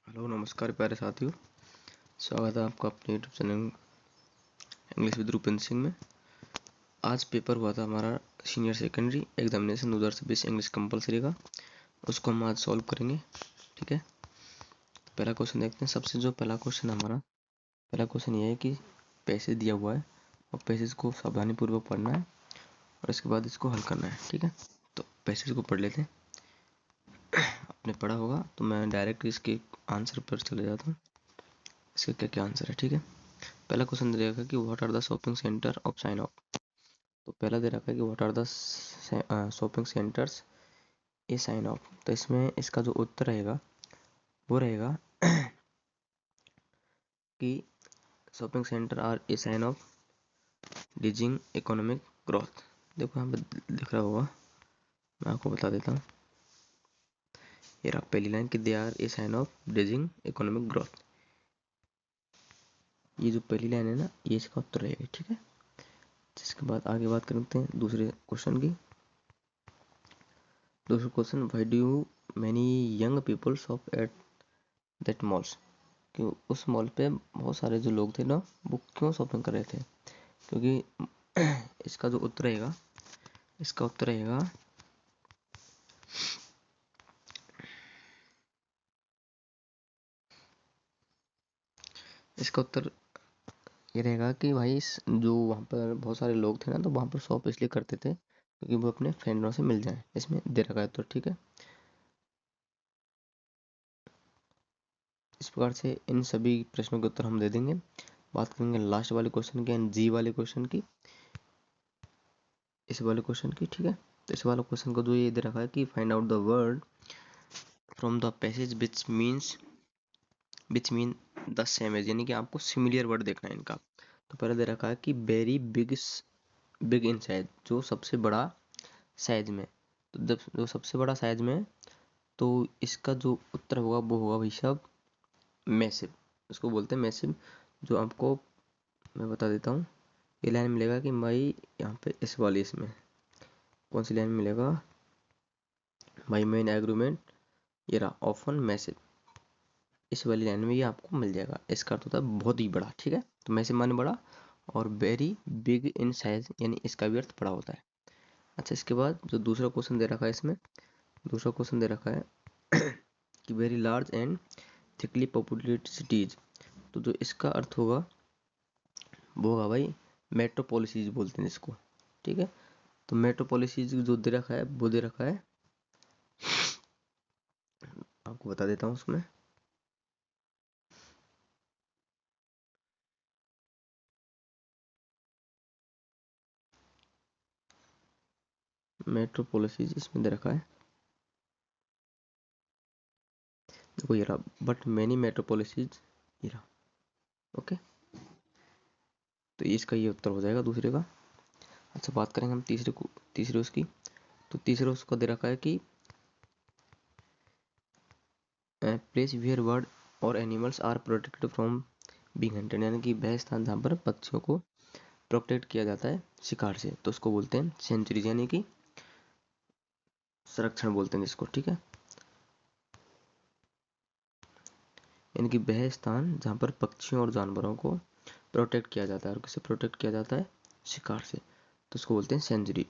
Hello नमस्कार प्यारे साथियों। स्वागत है आपका अपने YouTube channel English with Rupendra Singh में। आज पेपर हुआ था हमारा senior secondary examination 2020 English compulsory का। उसको हम आज सॉल्व करेंगे। ठीक है, पहला क्वेश्चन देखते हैं। सबसे जो पहला क्वेश्चन ये है कि पैसेज दिया हुआ है और पैसेज को सावधानी पूर्वक पढ़ना है और इसके बाद इसको हल करना है। ठीक है, तो पैसेज को पढ़ लेते हैं। आपने पढ़ा होगा तो मैं डायरेक्ट इसके आंसर पर चले जाता हूँ। इसका क्या क्या आंसर है। ठीक है, पहला क्वेश्चन दे रखा है कि what are the shopping centre of sign of. तो पहला दे रखा है कि what are the shopping centres a sign of. तो इसमें इसका जो उत्तर रहेगा वो रहेगा कि shopping centre are a sign of dizzying economic growth. देखो यहाँ पे लिख रहा होगा, मैं आपको बता देता हूँ। ये रहा पहली लाइन कि they are a sign of dizzying economic growth. ये जो पहली लाइन है ना, ये इसका उत्तर रहेगा। ठीक है, जिसके बाद आगे बात करते हैं दूसरे क्वेश्चन की। दूसरा question, why do many young people shop at that malls. कि उस मॉल पे बहुत सारे जो लोग थे ना, वो क्यों शॉपिंग कर रहे थे। क्योंकि इसका जो उत्तर रहेगा, इसका उत्तर रहेगा इसका उत्तर ये रहेगा कि भाई जो वहाँ पर बहुत सारे लोग थे ना, तो वहाँ पर शॉप इसलिए करते थे क्योंकि वो अपने फ्रेंडों से मिल जाए। इसमें दे रखा है। तो ठीक है, इस प्रकार से इन सभी प्रश्नों के उत्तर हम दे देंगे। बात करेंगे लास्ट वाले क्वेश्चन की, जी वाले क्वेश्चन की, इस वाले क्वेश्चन की। ठीक है, तो इस वाले क्वेश्चन को जो ये दे रखा है कि find out the word from the passage which mean the same as, यानी कि आपको सिमिलियर वर्ड देखना है इनका। तो पहले दे रखा है कि वेरी बिग इन साइज, जो सबसे बड़ा साइज में। तो जब जो सबसे बड़ा साइज में, तो इसका जो उत्तर होगा वो होगा भाई साहब मैसिव। उसको बोलते हैं मैसिव। जो आपको मैं बता देता हूँ, ये लाइन मिलेगा कि भाई यहाँ पे इस वाली, इसमें कौन सी लाइन मिलेगा, माई मेन एग्रीमेंट, ये रहा ऑफन मैसिव। इस वाली लाइन में ये आपको मिल जाएगा। इसका अर्थ होता है बहुत ही बड़ा। ठीक है, तो मैसिव माने बड़ा, और वेरी बिग इन साइज यानी इसका भी अर्थ बड़ा होता है। अच्छा, इसके बाद जो दूसरा क्वेश्चन दे रखा है, इसमें दूसरा क्वेश्चन दे रखा है कि very large and thickly populated cities. तो जो इसका अर्थ होगा वो होगा भाई मेट्रोपोलिसीज बोलते हैं इसको। ठीक है, तो मेट्रोपोलिसीज जो दे रखा है वो दे रखा है, आपको बता देता हूँ उसमें। मेट्रोपोलिसीज इसमें दे रखा है, देखो ये रहा, बट मैनी मेट्रोपोलिसीज, ये रहा। ओके, तो इसका ये उत्तर हो जाएगा दूसरे का। अच्छा, बात करेंगे हम तीसरे उसकी। तो तीसरे उसको दे रखा है कि प्लेस वेयर बर्ड और animals are protected from being hunted, यानी कि वह स्थान जहाँ पर पक्षियों को प्रोटेक्ट किया जाता है शिकार से, तो उसको बोलते हैं सेंचुरीज, यानी कि संरक्षण बोलते हैं जिसको। ठीक है, यानी कि वह स्थान जहाँ पर पक्षियों और जानवरों को प्रोटेक्ट किया जाता है। और किसे प्रोटेक्ट किया जाता है, शिकार से, तो उसको बोलते हैं सेंचुरी।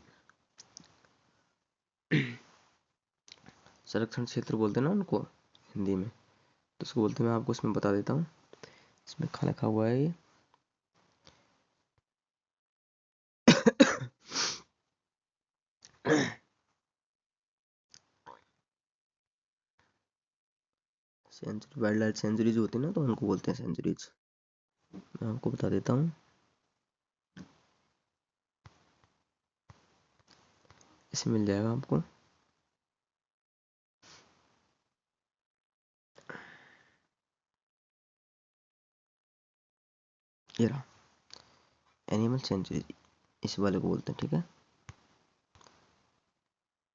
संरक्षण क्षेत्र बोलते हैं ना उनको हिंदी में, तो उसको बोलते हैं, मैं आपको इसमें बता देता हूँ। इसमें खाना लिखा हुआ है ये सेंचुरी, वाइल्ड लाइफ सेंचुरीज होती है ना, तो उनको बोलते हैं सेंचुरीज। मैं आपको बता देता हूँ, इसमें मिल जाएगा आपको। ये रहा एनिमल सेंचुरी, इस वाले को बोलते हैं। ठीक है,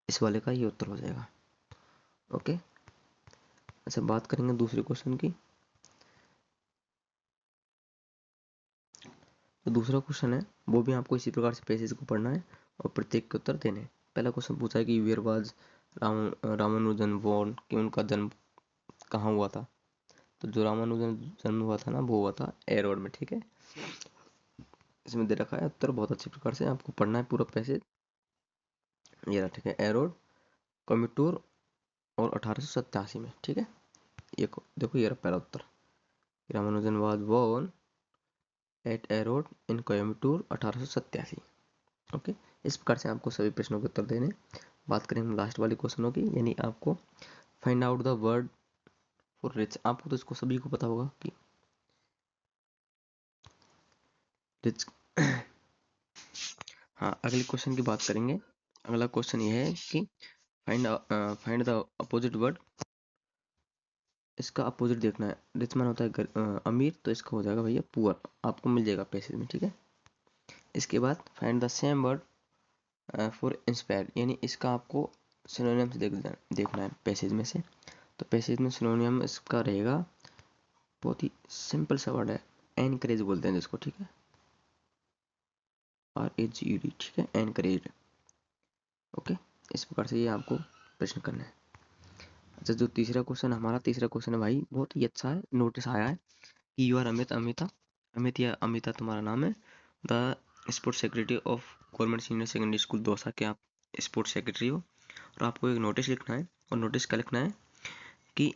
इस वाले का ये उत्तर हो जाएगा। ओके, अच्छा बात करेंगे दूसरे क्वेश्चन की। तो दूसरा क्वेश्चन है, वो भी आपको इसी प्रकार से पैसेज को पढ़ना है और प्रत्येक के उत्तर देने हैं। पहला क्वेश्चन पूछा है कि वेयर वाज रामानुजन बोर्न, कि उनका जन्म कहाँ हुआ था। तो जो रामानुजन जन्म हुआ था ना, वो हुआ था एरोड में, ठीक है। इसमें दे रखा है उत्तर, बहुत अच्छे प्रकार से आपको पढ़ना है पूरा पैसेज। ये रहा, ठीक है, एरोड, कोयम्बटूर और 1887 में, ठीक है। देखो ये रहा पहला उत्तर, Ramanujan was born at Erode in Coimbatore 1887। Okay, इस प्रकार से आपको सभी प्रश्नों के उत्तर देने। बात करें हम लास्ट वाले क्वेश्चनों की, यानी आपको find out the word for rich. आपको तो इसको सभी को पता होगा कि रिच। हाँ, अगले क्वेश्चन की बात करेंगे। अगला क्वेश्चन ये है कि फाइंड द अपोजिट वर्ड। इसका अपोजिट देखना है। रिच मान होता है अमीर, तो इसका हो जाएगा भैया पुअर, आपको मिल जाएगा पैसेज में, ठीक है। इसके बाद find the same word for inspire, यानी इसका आपको सिनोनिम्स देखना है पैसेज में से। तो पैसेज में सिनोनियम इसका रहेगा, बहुत ही सिंपल सा वर्ड है, एनकरेज बोलते हैं जिसको, ठीक है, RAGED, ठीक है, एनकरेज। ओके, इस प्रकार से ये आपको प्रश्न करना है। अच्छा, जो तीसरा क्वेश्चन है भाई, बहुत ही अच्छा है, नोटिस आया है कि यू आर अमित या अमिता तुम्हारा नाम है, the sports secretary of government senior secondary school Dausa के आप स्पोर्ट्स सेक्रेटरी हो। और आपको एक नोटिस लिखना है, और नोटिस क्या लिखना है कि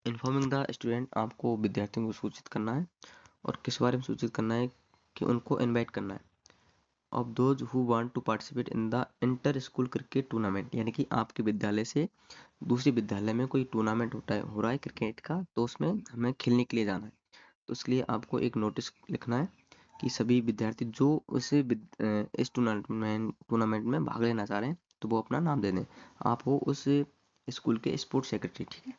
इन्फॉर्मिंग द स्टूडेंट, आपको विद्यार्थियों को सूचित करना है। और किस बारे में सूचित करना है, कि उनको इनवाइट करना है of those who want to participate in the inter school cricket tournament, यानी कि आपके विद्यालय से दूसरे विद्यालय में कोई टूर्नामेंट हो रहा है क्रिकेट का, तो उसमें हमें खेलने के लिए जाना है। तो इसलिए आपको एक नोटिस लिखना है कि सभी विद्यार्थी जो इस टूर्नामेंट में भाग लेना चाह रहे हैं, तो वो अपना नाम दे दें। आप हो उस स्कूल के स्पोर्ट्स सेक्रेटरी, ठीक है।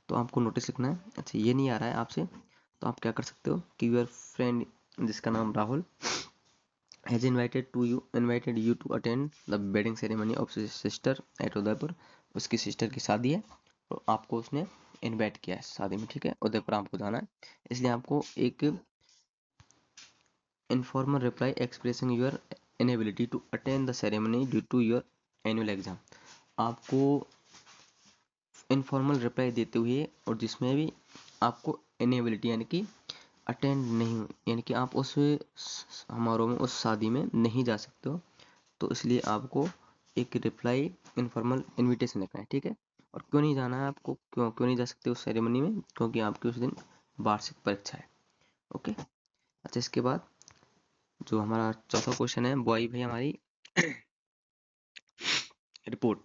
तो आपको नोटिस लिखना है। अच्छा, ये नहीं आ रहा है आपसे, तो आप क्या कर सकते हो कि यूर फ्रेंड, जिसका नाम Rahul, has invited you to attend the wedding ceremony of his sister at Udaipur. उसकी सिस्टर की शादी है, तो आपको उसने इनवाइट किया है शादी में, ठीक है, उदयपुर आपको जाना है। इसलिए आपको एक informal reply expressing your inability to attend the ceremony due to your annual exam, आपको इनफॉर्मल रिप्लाई देते हुए, और जिसमें भी आपको इनएबिलिटी यानी कि अटेंड नहीं, यानी कि आप उस समारोह में, उस शादी में नहीं जा सकते हो, तो इसलिए आपको एक रिप्लाई इनफॉर्मल इनविटेशन लिखना है, ठीक है। और क्यों नहीं जाना है आपको, क्यों क्यों नहीं जा सकते उस सेरेमनी में, क्योंकि आपकी उस दिन वार्षिक परीक्षा है। ओके। अच्छा, इसके बाद जो हमारा चौथा क्वेश्चन है वो आई भाई हमारी रिपोर्ट।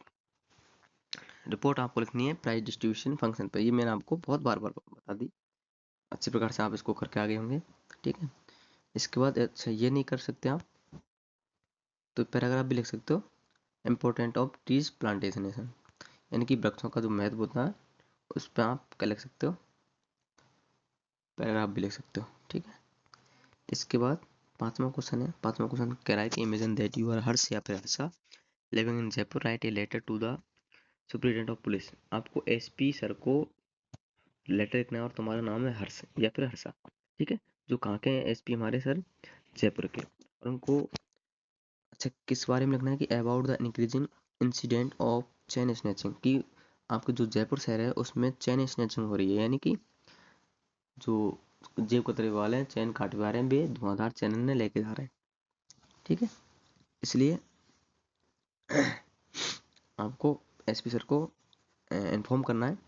रिपोर्ट आपको लिखनी है प्राइस डिस्ट्रीब्यूशन फंक्शन पर। ये मैंने आपको बहुत बार बार बता दी, अच्छे प्रकार से आप इसको करके आगे होंगे, ठीक है। इसके बाद अच्छा, ये नहीं कर सकते आप, तो पैराग्राफ भी लिख सकते हो, इम्पोर्टेंट ऑफ ट्रीज प्लांटेशनेशन, यानी कि वृक्षों का जो महत्व होता है, उस पर आप क्या लिख सकते हो, पैराग्राफ भी लिख सकते हो, ठीक है। इसके बाद पांचवा क्वेश्चन कह रहा है कि imagine that you are Harsh या फिर Harsha living in Jaipur, write a letter to the superintendent of police. आपको एसपी सर को लेटर लिखना है, और तुम्हारा नाम है हर्ष या फिर हर्षा, ठीक है। जो कहाँ के हैं एसपी, हमारे सर जयपुर के। और उनको अच्छा किस बारे में लिखना है कि about the increasing incident of chain snatching, कि आपके जो जयपुर शहर है उसमें चेन स्नैचिंग हो रही है, यानी कि जो जेब कतरे वाले हैं, चैन काटवा रहे हैं, वे धुआंधार चैनल ने लेके जा रहे हैं, ठीक है। इसलिए आपको एसपी सर को इन्फॉर्म करना है,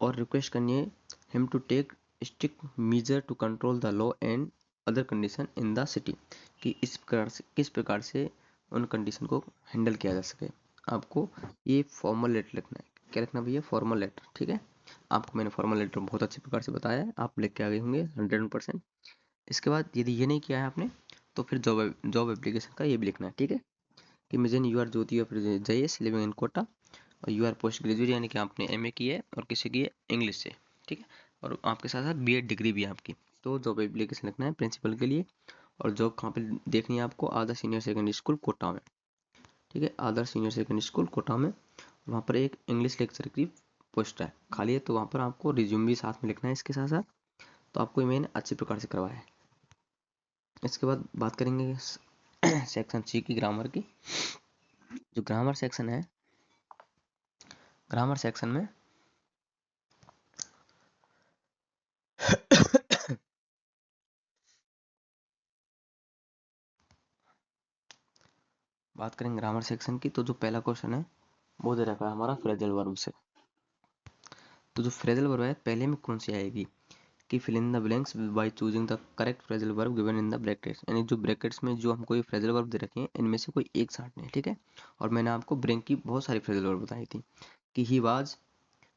और रिक्वेस्ट करनी है him to take strict measure to control the law and other condition in the city, कि किस प्रकार से उन कंडीशन को हैंडल किया जा सके। आपको ये फॉर्मल लेटर लिखना है। क्या लिखना भैया, फॉर्मल लेटर, ठीक है। आपको मैंने फॉर्मल लेटर बहुत अच्छे प्रकार से बताया है, आप लिख के आ गए होंगे 100%। इसके बाद यदि ये नहीं किया है आपने, तो फिर जॉब एप्लीकेशन का ये भी लिखना है, ठीक है। कि मिजन यू आर ज्योति या फिर जयेश लिविंग इन कोटा, और यू आर पोस्ट ग्रेजुएट, यानी कि आपने एमए की है और किसी की है इंग्लिश से, ठीक है। और आपके साथ साथ बीएड डिग्री भी है आपकी। तो जॉब एप्लीकेशन लिखना है प्रिंसिपल के लिए। और जॉब कहाँ पे देखनी है आपको, आदर्श सीनियर सेकेंडरी स्कूल कोटा में, ठीक है, आदर्श सीनियर सेकेंडरी स्कूल कोटा में। वहाँ पर एक इंग्लिश लेक्चर की पोस्ट है खाली है, तो वहाँ पर आपको रिज्यूम भी साथ में लिखना है इसके साथ साथ। तो आपको मैंने अच्छे प्रकार से करवाया है। इसके बाद बात करेंगे सेक्शन सी की, ग्रामर की। जो ग्रामर सेक्शन है, ग्रामर सेक्शन में बात करेंगे ग्रामर सेक्शन की, तो जो पहला क्वेश्चन है वो दे रखा है हमारा फ्रेजल वर्ब से। तो जो फ्रेजल वर्ब है पहले में कौन सी आएगी कि fill in the blanks by choosing the correct phrasal verb given in the brackets, यानी जो ब्रैकेट्स में जो हमको ये फ्रेजल वर्ब दे रखे हैं इनमें से कोई एक छांटने हैं, ठीक है। और मैंने आपको ब्लैंक की बहुत सारी फ्रेजल वर्ब बताई थी कि he was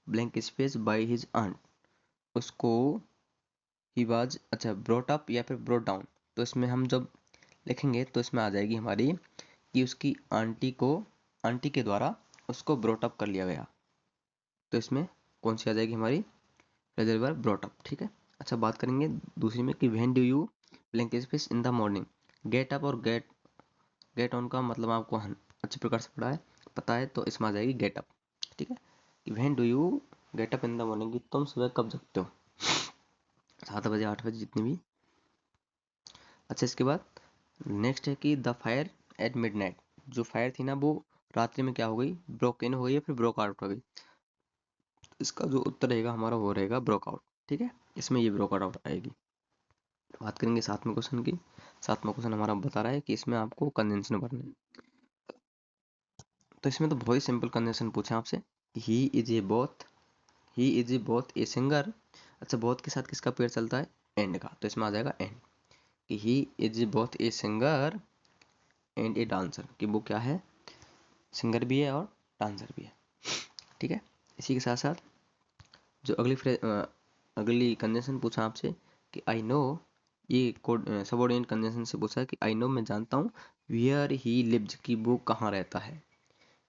blank space by his aunt, उसको ही वाज अच्छा ब्रॉट अप या फिर ब्रॉट डाउन, तो इसमें हम जब लिखेंगे तो इसमें आ जाएगी हमारी कि उसकी आंटी के द्वारा उसको ब्रॉट अप कर लिया गया। तो इसमें कौन सी आ जाएगी हमारी फ्रेजल वर्ब ब्रॉट अप, ठीक है। अच्छा बात करेंगे दूसरी में कि when do you blank space in the morning, get up और गेट ऑन का मतलब आपको अच्छे प्रकार से पता है, तो इसमें आ जाएगी गेट अप, ठीक है। कि when do you get up in the morning, कि तुम सुबह कब जगते हो, 7 बजे 8 बजे जितनी भी। अच्छा इसके बाद नेक्स्ट है कि द फायर एट मिडनाइट, जो फायर थी ना वो रात्रि में क्या हो गई, ब्रोक इन हो गई या फिर ब्रोक आउट हो गई। इसका जो उत्तर रहेगा हमारा वो रहेगा ब्रोक आउट, ठीक है। इसमें ये ब्रोक आउट आएगी। बात करेंगे सातवें क्वेश्चन की। सातवां क्वेश्चन हमारा बता रहा है कि इसमें आपको कंजंक्शन भरना है। तो इसमें तो बहुत ही सिंपल कंजंक्शन पूछा आपसे, he is A both, he is A both a singer. अच्छा बोथ के साथ किसका पेयर चलता है, एंड का, तो इसमें आ जाएगा एंड, कि he is both a singer and a dancer, कि वो क्या है, सिंगर भी है और डांसर भी है, ठीक है। इसी के साथ साथ जो अगली कंजंक्शन पूछा आपसे कि आई नो, ये सबऑर्डिनेट कंजंक्शन से पूछा है कि आई नो मैं जानता हूँ, वियर ही लिव्स, कि वो कहाँ रहता है,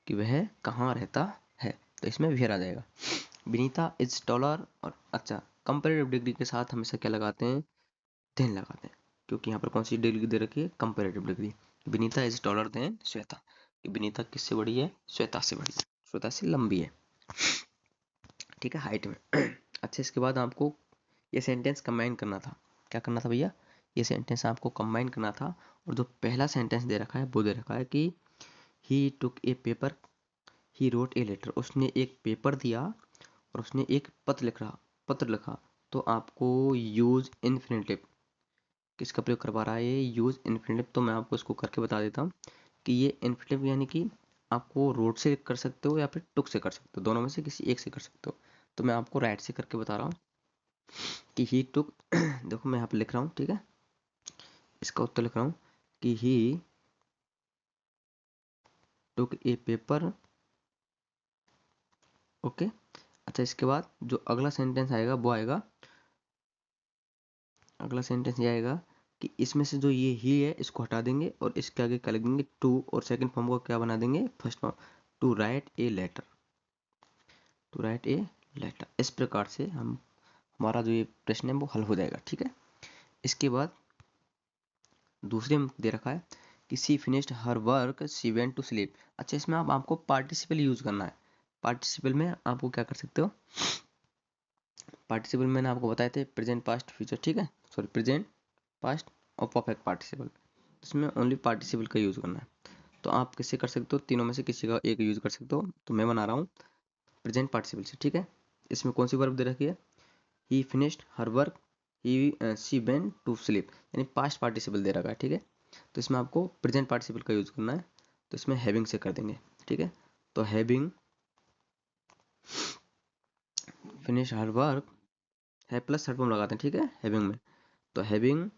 कि वह कहाँ रहता है, तो इसमें वियर आ जाएगा। विनीता इज टॉलर, और अच्छा कंपेरेटिव डिग्री के साथ हमेशा क्या लगाते हैं, देन लगाते हैं, क्योंकि यहाँ पर कौन सी डिग्री दे रखी है, comparative degree. Vinita is taller than Shweta, कि विनीता किससे बड़ी है, श्वेता से बड़ी है, श्वेता से लंबी है, ठीक है, हाइट में। अच्छा इसके बाद आपको ये सेंटेंस कंबाइन करना था, क्या करना था भैया, ये सेंटेंस आपको कंबाइन करना था। और जो पहला सेंटेंस दे रखा है वो दे रखा है कि he took a paper, he wrote a letter, उसने एक पेपर दिया और उसने एक पत्र लिखा। तो आपको यूज इन्फिनेटिव किसका प्रयोग करवा रहा है, ये यूज इन्फिनेटिव, तो मैं आपको इसको करके बता देता हूँ कि ये इन्फिनेटिव यानी कि आपको रोट से कर सकते हो या फिर टुक से कर सकते हो, दोनों में से किसी एक से कर सकते हो। तो मैं आपको राइट से करके बता रहा हूँ कि ही टुक देखो मैं यहाँ पे लिख रहा हूँ, ठीक है, इसका उत्तर लिख रहा हूँ कि he took a paper, okay. अच्छा इसके बाद जो अगला सेंटेंस आएगा वो आएगा, अगला सेंटेंस ये आएगा कि इसमें से जो ये ही है इसको हटा देंगे और इसके आगे क्या लिख देंगे, टू, और सेकंड फॉर्म को क्या बना देंगे, first form, to write a letter, to write a letter. इस प्रकार से हम हमारा जो ये प्रश्न है वो हल हो जाएगा, ठीक है। इसके बाद दूसरे में दे रखा है कि she finished her work she went to sleep. अच्छा इसमें आपको पार्टिसिपल यूज करना है। पार्टिसिपल में आपको क्या कर सकते हो, पार्टिसिपल मैंने आपको बताए थे प्रेजेंट पास्ट फ्यूचर, ठीक है, सॉरी प्रेजेंट पास्ट और परफेक्ट पार्टिसिपल, इसमें ओनली पार्टिसिपल का यूज करना है। तो आप किससे कर सकते हो, तीनों में से किसी का एक यूज कर सकते हो, तो मैं बना रहा हूँ प्रेजेंट पार्टिसिपल से, ठीक है। इसमें कौन सी वर्ब दे रखी है, he finished her work, he she went to sleep, यानी पास्ट पार्टिसिपल दे रखा है, ठीक है। तो इसमें आपको प्रेजेंट पार्टिसिपल का यूज करना है, तो इसमें हैविंग से कर देंगे, ठीक है। तो हैविंग फिनिश हर वर्क है प्लस थर्ड फॉर्म लगाते हैं, ठीक है, हैविंग में। तो हैविंग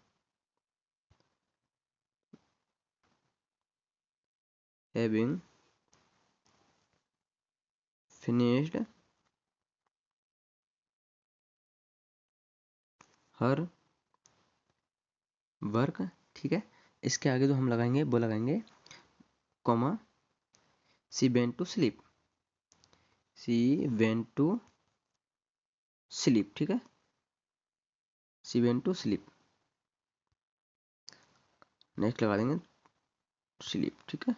फिनिश्ड हर वर्क, ठीक है। इसके आगे जो हम लगाएंगे वो लगाएंगे comma she went to sleep, she went to sleep, ठीक है, she went to sleep, next लगा देंगे स्लीप, ठीक है।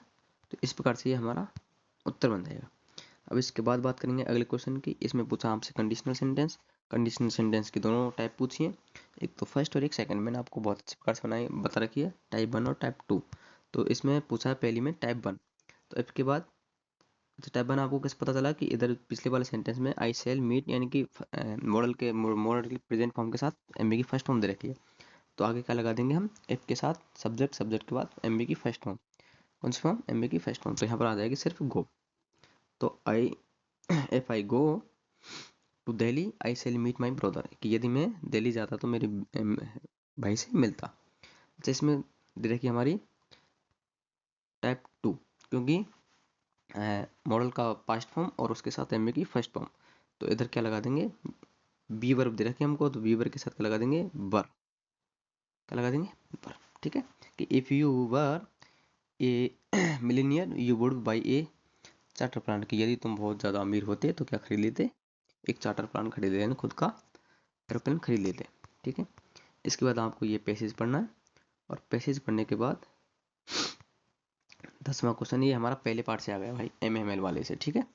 तो इस प्रकार से ये हमारा उत्तर बन जाएगा। अब इसके बाद बात करेंगे अगले क्वेश्चन की। इसमें पूछा आपसे कंडीशनल सेंटेंस, कंडीशनल सेंटेंस की दोनों टाइप पूछी है, एक तो फर्स्ट और एक सेकंड। मैंने आपको बहुत अच्छे प्रकार से बनाई बता रखी है, टाइप 1 और टाइप 2। तो इसमें पूछा है पहली में टाइप 1। तो इसके बाद अच्छा टाइप 1 आपको कैसे पता चला कि इधर पिछले वाले सेंटेंस में आई सेल मीट यानी कि मॉडल के प्रेजेंट फॉर्म के साथ एमबी की फर्स्ट फॉर्म दे रखी है। तो आगे क्या लगा देंगे हम, इफ के साथ सब्जेक्ट, सब्जेक्ट के बाद एमबी की फर्स्ट फॉर्म। कौन सी फॉर्म, एमए की फर्स्ट फॉर्म। तो यहाँ पर आ जाएगी सिर्फ गो। तो I if I go to Delhi I shall meet my brother, कि यदि मैं दिल्ली जाता तो मेरे भाई से मिलता। अच्छा, इसमें दे रखी हमारी टाइप 2, क्योंकि मॉडल का पास्ट फॉर्म और उसके साथ एमए की फर्स्ट फॉर्म। तो इधर क्या लगा देंगे, बी वर्ब दे रखे हमको, तो बी वर्ब के साथ क्या लगा देंगे, वर। क्या लगा देंगे, वर। ठीक है, कि if you were A millionaire you would buy A charter plan, कि यदि तुम बहुत ज़्यादा अमीर होते तो क्या खरीद लेते, एक चार्टर प्लान खरीद लेते, खुद का एरोप्लेन खरीद लेते। ठीक है, इसके बाद आपको ये पैसेज पढ़ना है, और पैसेज पढ़ने के बाद 10वां क्वेश्चन, ये हमारा पहले पार्ट से आ गया भाई, एमएमएल वाले से। ठीक है,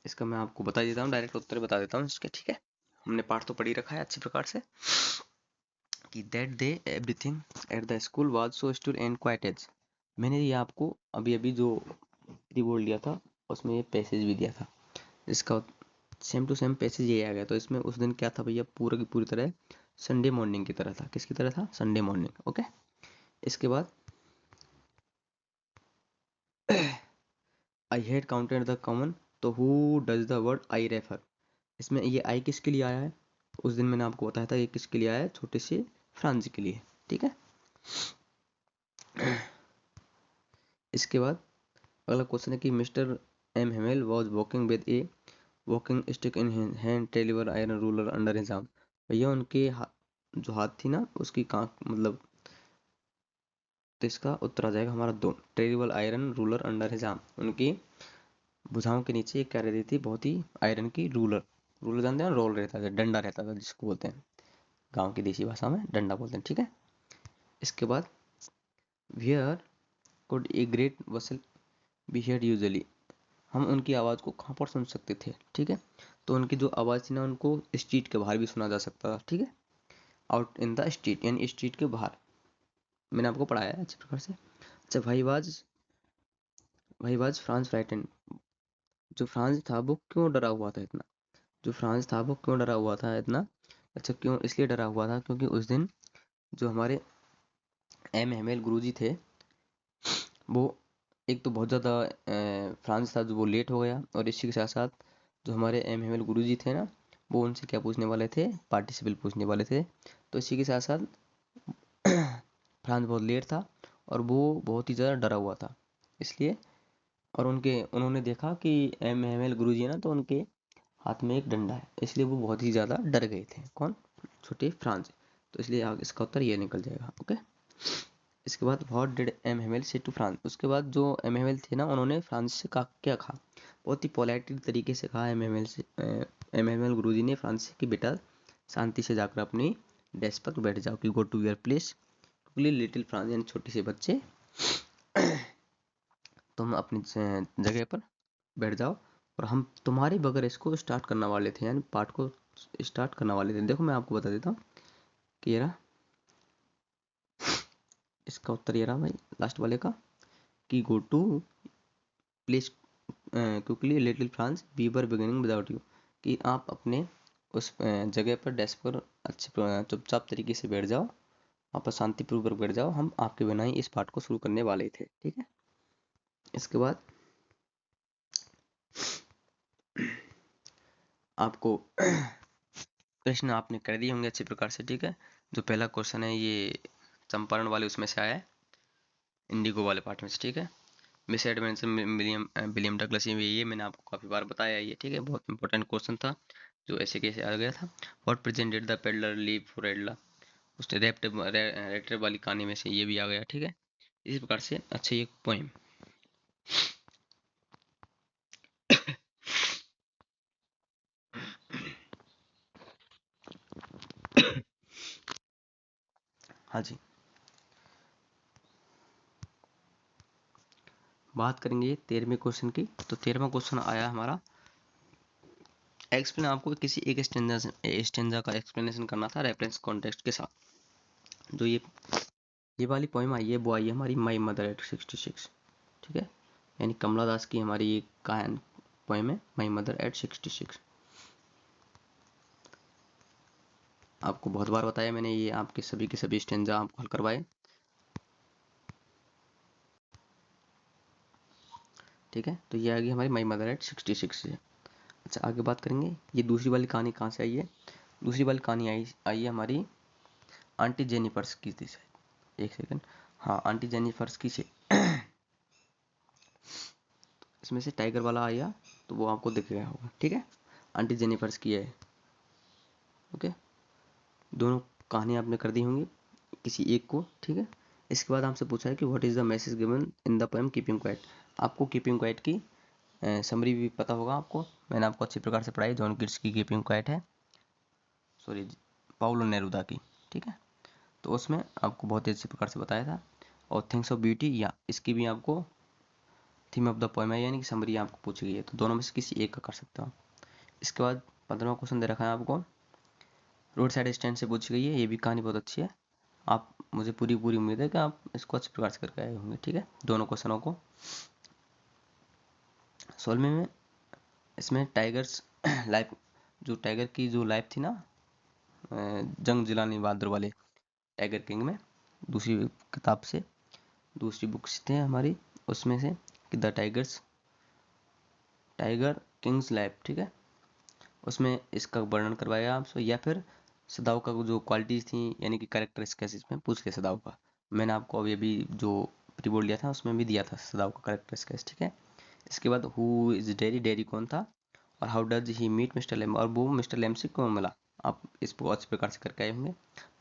इसका मैं आपको बता देता हूँ, डायरेक्ट उत्तर बता देता हूँ इसके। ठीक है, हमने पार्ट तो पढ़ ही रखा है अच्छी प्रकार से, कि that day everything at the school was so still and quiet as. मैंने ये आपको अभी अभी जो बोल दिया था उसमें ये पैसेज भी दिया था, इसका सेम टू सेम पैसेज ये आ गया। तो इसमें उस दिन क्या था भैया, पूरा की पूरी तरह संडे मॉर्निंग की तरह था। किसकी तरह था, संडे मॉर्निंग। ओके, इसके बाद I had counted the common, तो who does the word I refer. इसमें ये आई किसके लिए आया है, उस दिन मैंने आपको बताया था ये किसके लिए आया है, छोटे से फ्रांस के लिए। ठीक है, इसके बाद अगला क्वेश्चन है कि mister M Hamel was walking with a walking stick in hand terrible iron ruler under his arm. भैया उनके जो हाथ थी ना उसकी मतलब, तो इसका उत्तर आ जाएगा हमारा दो, terrible iron ruler under his arm. उनकी भुजाओं के नीचे एक क्या रहती थी, बहुत ही आयरन की रूलर। रूलर जानते हैं, रोल रहता था, डंडा रहता था, जिसको बोलते हैं गांव की देसी भाषा में डंडा बोलते हैं। ठीक है, इसके बाद where could a great whistle be heard usually, हम उनकी आवाज़ को कहाँ पर सुन सकते थे। ठीक है, तो उनकी जो आवाज़ थी ना उनको स्ट्रीट के बाहर भी सुना जा सकता था। ठीक है, आउट इन द स्ट्रीट, यानी स्ट्रीट के बाहर, मैंने आपको पढ़ाया है अच्छी प्रकार से। अच्छा, भाई वाज फ्रांस फ्राइटन, जो फ्रांस था वो क्यों डरा हुआ था इतना, जो फ्रांस था वो क्यों डरा हुआ था इतना। अच्छा, क्यों इसलिए डरा हुआ था क्योंकि उस दिन जो हमारे एम हेमेल गुरुजी थे, वो एक तो बहुत ज़्यादा फ्रांस था जो वो लेट हो गया, और इसी के साथ साथ जो हमारे एम हेमल गुरुजी थे ना, वो उनसे क्या पूछने वाले थे, पार्टिसिपल पूछने वाले थे। तो इसी के साथ साथ फ्रांस बहुत लेट था, और वो बहुत ही ज़्यादा डरा हुआ था, इसलिए। और उन्होंने देखा कि एम हेमल गुरुजी है ना, तो उनके हाथ में एक डंडा है, इसलिए वो बहुत ही ज़्यादा डर गए थे। कौन, छोटे फ्रांस। तो इसलिए इसका उत्तर ये निकल जाएगा। ओके, इसके बाद व्हाट डिड एम हेमेल से टू फ्रांस, उसके बाद जो एम हेमेल थे ना उन्होंने फ्रांस से क्या कहा, बहुत ही पोलाइट तरीके से कहा एम हेमेल से। एम हेमेल गुरुजी ने फ्रांस से कि बेटा शांति से जाकर अपनी डेस्क पर बैठ जाओ, कि go to your place little Franz, यानी छोटे से बच्चे तुम अपनी जगह पर बैठ जाओ, और हम तुम्हारे बगैर इसको स्टार्ट करने वाले थे, यानी पार्ट को स्टार्ट करने वाले थे। देखो मैं आपको बता देता हूँ कि ये रहा, इसका उत्तर ये रहा भाई लास्ट वाले का, कि go to please quickly little Franz we were beginning without you, कि आप अपने उस जगह पर डेस्क पर अच्छे चुपचाप तरीके से बैठ जाओ, वहाँ पर शांतिपूर्वक बैठ जाओ, हम आपके बिना ही इस पार्ट को शुरू करने वाले थे। ठीक है, इसके बाद आपको प्रश्न आपने कर दिए होंगे अच्छी प्रकार से। ठीक है, जो पहला क्वेश्चन है ये चंपारण वाले उसमें से आया है, इंडिगो वाले पार्ट में से। ठीक है, मिस एडवेंचर विलियम डगलस, ये मैंने आपको काफ़ी बार बताया है ये। ठीक है, बहुत इंपॉर्टेंट क्वेश्चन था जो ऐसे कैसे आ गया था। What presented the peddler leave for Edla, उस रेटर वाली कहानी में से ये भी आ गया। ठीक है, इसी प्रकार से अच्छा ये पोएम। हाँ जी, बात करेंगे 13वें क्वेश्चन की। तो 13वां क्वेश्चन आया हमारा, एक्सप्लेन, आपको किसी एक स्टेंजा का एक्सप्लेनेशन करना था रेफरेंस कॉन्टेक्स्ट के साथ। जो ये वाली पोएम आई है वो आई है हमारी माई मदर एट 66। ठीक है, यानी कमला दास की हमारी ये कहानी पोएम है माई मदर एट 66। आपको बहुत बार बताया मैंने, ये आपके सभी के सभी स्टेंजा आपको हल करवाए। ठीक है, तो ये आ गई हमारी माई मदर एट 66 से। अच्छा आगे बात करेंगे, ये दूसरी वाली कहानी कहाँ से आई है। दूसरी वाली कहानी आई है हमारी आंटी जेनिफर्स की थी शायद, एक सेकंड, हाँ आंटी जेनिफर्स की से। इसमें से टाइगर वाला आया तो वो आपको दिख गया होगा, ठीक है, आंटी जेनिफर्स की है। ओके, दोनों कहानी आपने कर दी होंगी किसी एक को, ठीक है। इसके बाद आपसे पूछा है कि what is the message given in the poem keeping quiet. आपको कीपिंग क्वाइट की समरी भी पता होगा आपको, मैंने आपको अच्छी प्रकार से पढ़ाई। जॉन किट्स की कीपिंग क्वाइट है, सॉरी पाउलो नेरुदा की, ठीक है। तो उसमें आपको बहुत ही अच्छी प्रकार से बताया था। और थिंग्स ऑफ ब्यूटी, या इसकी भी आपको थीम ऑफ द पोएम है, यानी कि समरी आपको पूछी गई है, तो दोनों में से किसी एक का कर सकते हो। इसके बाद 15वां क्वेश्चन दे रखा है आपको, रोड साइड स्टैंड से पूछी गई है। ये भी कहानी बहुत अच्छी है, आप मुझे पूरी पूरी उम्मीद है कि आप इसको अच्छी प्रकार से करके आए होंगे, ठीक है, दोनों क्वेश्चनों को सॉल्व में। इसमें टाइगर्स लाइफ, जो टाइगर की जो लाइफ थी ना जंग जिलानी बहादुर वाले टाइगर किंग में, दूसरी किताब से, दूसरी बुक्स थे हमारी उसमें से, कि द टाइगर किंग्स लाइफ, ठीक है, उसमें इसका वर्णन करवाया आपसे। या फिर सदाव का जो क्वालिटीज थी, यानी कि कैरेक्टरिस्टिक्स इसमें पूछ के सदाव का, मैंने आपको अभी जो प्री बोर्ड लिया था उसमें भी दिया था सदाव का कैरेक्टरिस्टिक्स, ठीक है। इसके बाद हु इज डेरी, डेरी कौन था, और how does he meet mister Lamb, और वो मिस्टर लेम से क्यों मिला। आप इसको अच्छे प्रकार से करके आए होंगे।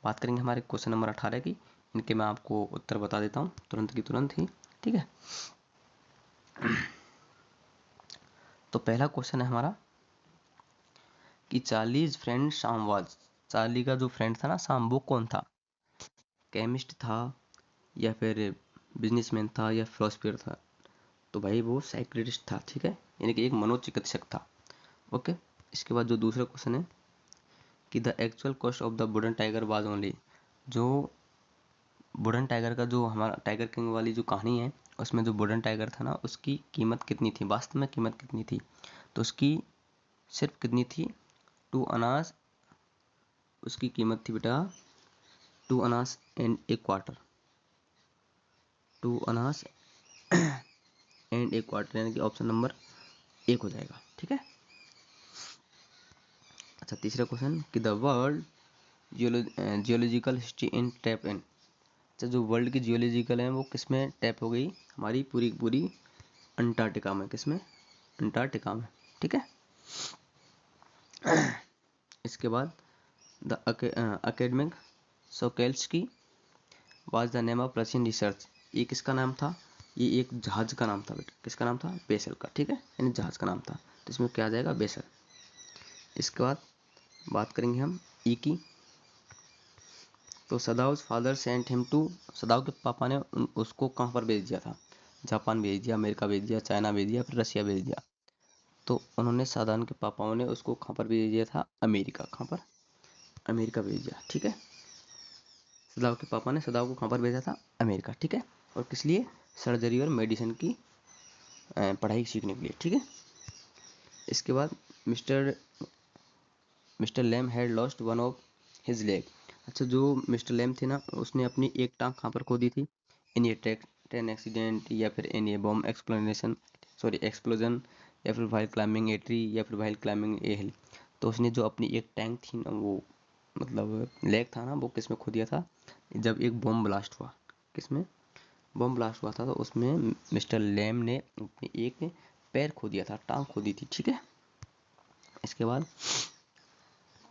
बात करेंगे हमारे क्वेश्चन नंबर 18 की, इनके मैं आपको उत्तर बता देता हूँ तुरंत की तुरंत ही, ठीक है। तो पहला क्वेश्चन है हमारा कि चार्लीज फ्रेंड शाम वाज, चार्ली का जो फ्रेंड था ना शाम, वो कौन था। केमिस्ट था, या फिर बिजनेसमैन था, या फिलोसफर था। तो भाई वो साइकियाट्रिस्ट था, ठीक है, यानी कि एक मनोचिकित्सक था। ओके, इसके बाद जो दूसरा क्वेश्चन है कि the actual cost of the wooden tiger was only, जो वुडन टाइगर का जो हमारा टाइगर किंग वाली जो कहानी है, उसमें जो वुडन टाइगर था ना उसकी कीमत कितनी थी, वास्तव में कीमत कितनी थी। तो उसकी सिर्फ कितनी थी, 2 अनाज, उसकी कीमत थी बेटा 2 अनाज एंड ए क्वार्टर, 2 अनाज एंड ए क्वार्टर, यानी कि ऑप्शन नंबर 1 हो जाएगा, ठीक है। अच्छा तीसरा क्वेश्चन कि the world geological history in tap in, अच्छा जो वर्ल्ड की जियोलॉजिकल है वो किस में टैप हो गई, हमारी पूरी पूरी अंटार्कटिका में, किस में, अंटार्कटिका में, ठीक है। इसके बाद the academic Sokolsky was the name of Russian research, ये किसका नाम था, ये एक जहाज का नाम था बेटा, किसका नाम था, बेसल का, ठीक है, यानी जहाज का नाम था, तो इसमें क्या आ जाएगा, बेसल। इसके बाद बात करेंगे हम ई की, तो Sadao's father sent him to, Sadao के पापा ने उसको कहाँ पर भेज दिया था, जापान भेज दिया, अमेरिका भेज दिया, चाइना भेज दिया, फिर रसिया भेज दिया। तो उन्होंने सादान के पापाओं ने उसको कहाँ पर भेज दिया था, अमेरिका, कहाँ पर, अमेरिका भेज दिया, ठीक है। सदाव के पापा ने सदाव को कहाँ पर भेजा था, अमेरिका, ठीक है। और किस लिए, सर्जरी और मेडिसिन की पढ़ाई सीखने के लिए, ठीक है। इसके बाद mister mister lame had lost one of his leg, अच्छा जो मिस्टर लेम थे ना उसने अपनी एक टांग कहाँ पर खो दी थी, इन ए ट्रेन एक्सीडेंट, या फिर इन ए बॉम्ब एक्सप्लोनेशन, सॉरी एक्सप्लोजन, या फिर वाइल क्लाइंबिंग ए ट्री, या फिर वाइल क्लाइंबिंग ए हिल। तो उसने जो अपनी एक टैंक थी ना, वो मतलब लेग था ना, वो किस में खो दिया था, जब एक बॉम्ब ब्लास्ट हुआ, किसमें, बॉम्ब ब्लास्ट हुआ था, तो उसमें मिस्टर लेम ने अपनी एक पैर खो दिया था, टांग खो दी थी, ठीक है। इसके बाद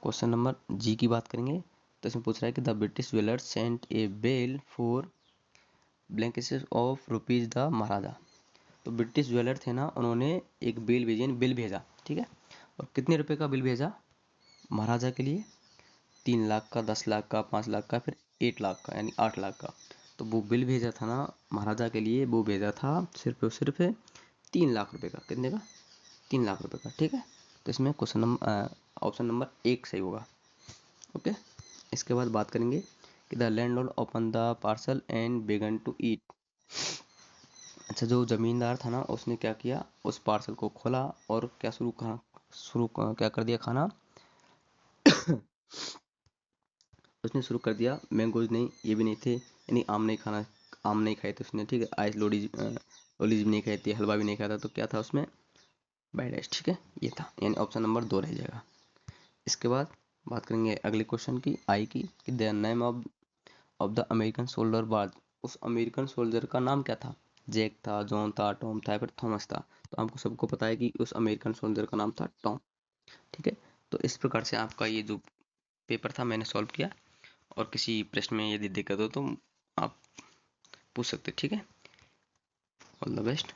क्वेश्चन नंबर जी की बात करेंगे, तो इसमें पूछ रहा है कि the British jeweller sent a bill for ब्लैंकेसेस ऑफ रुपीज द महाराजा, तो ब्रिटिश ज्वेलर थे ना, उन्होंने एक बिल भेजी, बिल भेजा, ठीक है। और कितने रुपए का बिल भेजा महाराजा के लिए, 3 लाख का, 10 लाख का, 5 लाख का, फिर 8 लाख का, यानी 8 लाख का। तो वो बिल भेजा था ना महाराजा के लिए, वो भेजा था सिर्फ और सिर्फ 3 लाख रुपए का, कितने का, 3 लाख रुपए का, ठीक है। तो इसमें क्वेश्चन नंबर ऑप्शन नंबर 1 सही होगा, ओके। इसके बाद बात करेंगे कि the landlord open the parcel and began to eat, अच्छा जो जमींदार था ना उसने क्या किया, उस पार्सल को खोला और क्या क्या कर दिया खाना, उसने शुरू कर दिया, मैंगोज नहीं, ये भी नहीं थे, यानी आम नहीं खाना आम नहीं खाए थे उसने, ठीक है, आइस लोडीज ओलीज भी नहीं खाई थी, हलवा भी नहीं खाया था, तो क्या था उसमें, बाइट आइस, ठीक है, ये था, यानी ऑप्शन नंबर 2 रह जाएगा। इसके बाद बात करेंगे अगले क्वेश्चन की, आई की, कि the name of the American soldier was, उस अमेरिकन सोल्जर का नाम क्या था, जैक था, जॉन था, टॉम था, या फिर थॉमस था। तो आपको सबको पता है कि उस अमेरिकन सोल्जर का नाम था टॉम, ठीक है। तो इस प्रकार से आपका ये जो पेपर था मैंने सॉल्व किया, और किसी प्रश्न में यदि दिक्कत हो तो आप पूछ सकते, ठीक है। All the best.